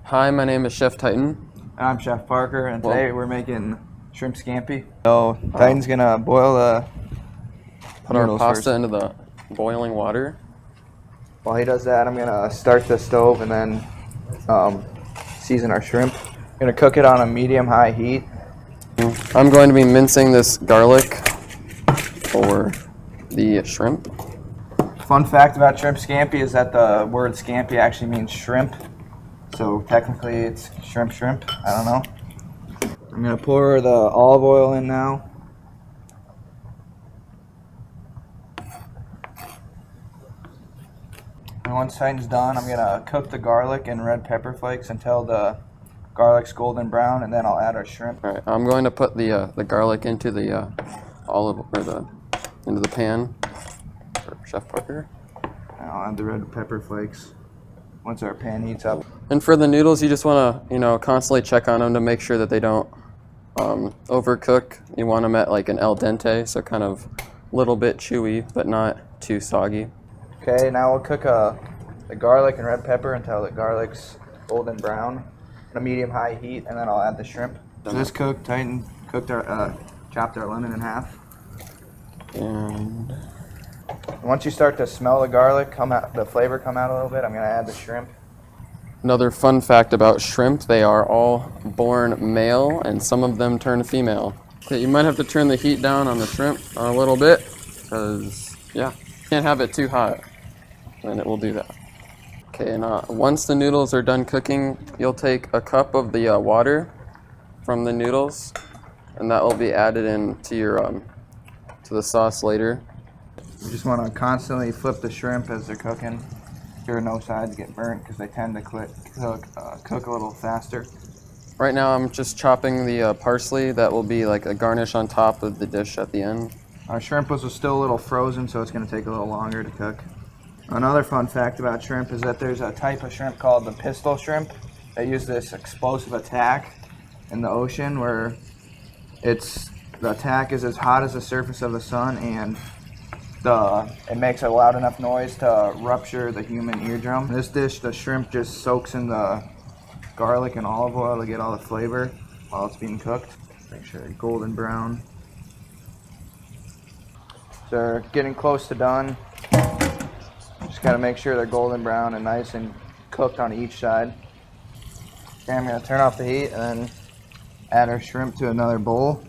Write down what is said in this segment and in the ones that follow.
Hi, my name is Chef Titan. I'm Chef Parker, and today we're making shrimp scampi. Oh, So Titan's gonna boil the Put our pasta first. into the boiling water. While he does that, I'm gonna start the stove and then season our shrimp. Gonna cook it on a medium-high heat. I'm going to be mincing this garlic for the shrimp. Fun fact about shrimp scampi is that the word scampi actually means shrimp. So technically it's shrimp. I don't know. I'm gonna pour the olive oil in now. And once Titan's done, I'm gonna cook the garlic and red pepper flakes until the garlic's golden brown, and then I'll add our shrimp. All right, I'm going to put the garlic into the into the pan for Chef Parker. And I'll add the red pepper flakes once our pan heats up. And for the noodles, you just want to constantly check on them to make sure that they don't overcook. You want them at like an al dente, so kind of a little bit chewy, but not too soggy. Okay, now we'll cook the garlic and red pepper until the garlic's golden brown on a medium-high heat, and then I'll add the shrimp. So this cooked, Titan cooked our chopped our lemon in half. And once you start to smell the garlic the flavor come out a little bit, I'm gonna add the shrimp. another fun fact about shrimp, they are all born male, and some of them turn female. Okay, you might have to turn the heat down on the shrimp a little bit, because, yeah, can't have it too hot, and it will do that. Okay, and once the noodles are done cooking, you'll take a cup of the water from the noodles, and that will be added into your to the sauce later. You just want to constantly flip the shrimp as they're cooking. Sure no sides get burnt because they tend to cook a little faster. Right now I'm just chopping the parsley. That will be like a garnish on top of the dish at the end. Our shrimp was still a little frozen, so it's going to take a little longer to cook. Another fun fact about shrimp is that there's a type of shrimp called the pistol shrimp. They use this explosive attack in the ocean where the attack is as hot as the surface of the sun, and it makes a loud enough noise to rupture the human eardrum. In this dish, the shrimp just soaks in the garlic and olive oil to get all the flavor while it's being cooked. Make sure they're golden brown. So they're getting close to done. Just gotta make sure they're golden brown and nice and cooked on each side. Okay, I'm gonna turn off the heat and then add our shrimp to another bowl.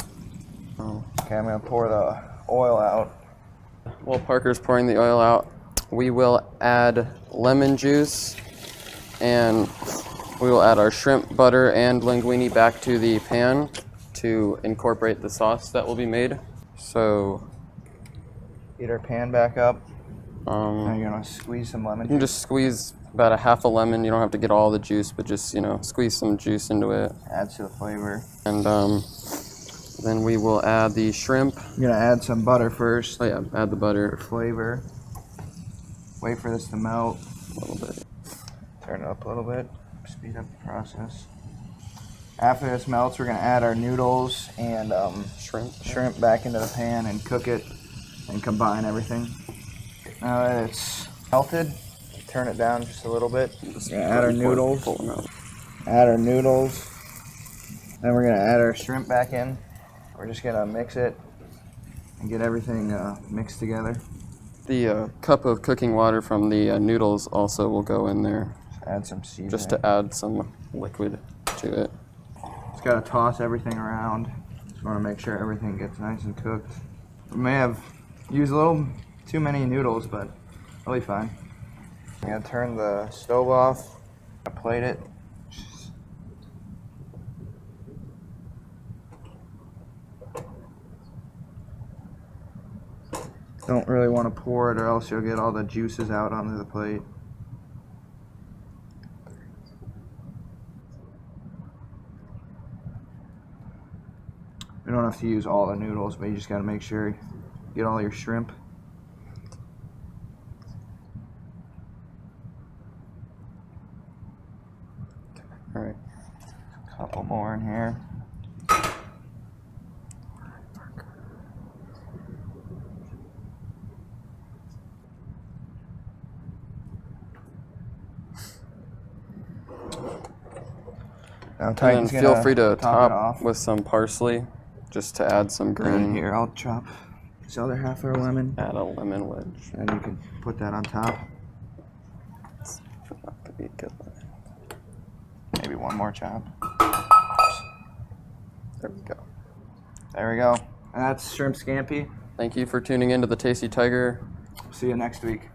Okay, I'm gonna pour the oil out. While Parker's pouring the oil out, we will add lemon juice, and we will add our shrimp, butter, and linguine back to the pan to incorporate the sauce that will be made. So, Heat our pan back up. now you're gonna squeeze some lemon you can juice. just squeeze about a half a lemon. You don't have to get all the juice, but just squeeze some juice into it. Adds to the flavor. And then we will add the shrimp. I'm gonna add some butter first. Oh yeah, add the butter. For flavor. Wait for this to melt. A little bit. Turn it up a little bit. Speed up the process. After this melts, we're gonna add our noodles and shrimp back into the pan and cook it and combine everything. Now that it's melted, turn it down just a little bit. Add our noodles. Add our noodles. Then we're gonna add our shrimp back in. We're just gonna mix it and get everything mixed together. The cup of cooking water from the noodles also will go in there. Add some seasoning. Just to add some liquid to it. Just gotta toss everything around. Just wanna make sure everything gets nice and cooked. We may have used a little too many noodles, but it'll be fine. I'm gonna turn the stove off. Plate it. Don't really want to pour it or else you'll get all the juices out onto the plate. You don't have to use all the noodles, but you just got to make sure you get all your shrimp. All right. A couple more in here. Now And then Titan's feel gonna free to top it top off. with some parsley, just to add some And green. here, I'll chop this other half of our lemon, Add a lemon wedge. and you can put that on top. That could be a good lemon. Maybe one more chop. There we go. There we go. And that's shrimp scampi. Thank you for tuning in to the Tasty Tiger. See you next week.